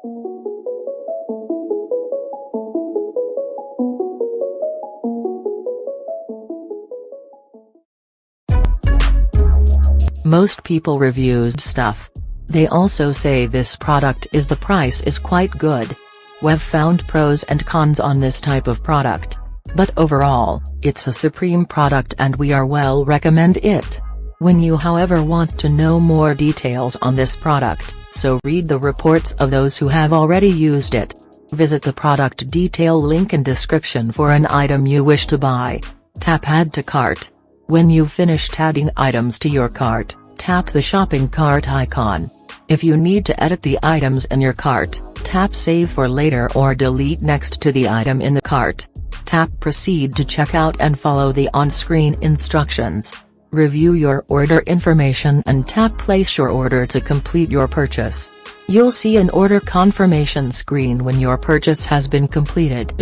Most people reviews stuff. They also say this product is the price is quite good. We've found pros and cons on this type of product. But overall, it's a supreme product and we are well recommend it. When you however want to know more details on this product, so read the reports of those who have already used it. Visit the product detail link in description for an item you wish to buy. Tap Add to Cart. When you've finished adding items to your cart, tap the shopping cart icon. If you need to edit the items in your cart, tap Save for later or delete next to the item in the cart. Tap Proceed to checkout and follow the on-screen instructions. Review your order information and tap Place your order to complete your purchase. You'll see an order confirmation screen when your purchase has been completed.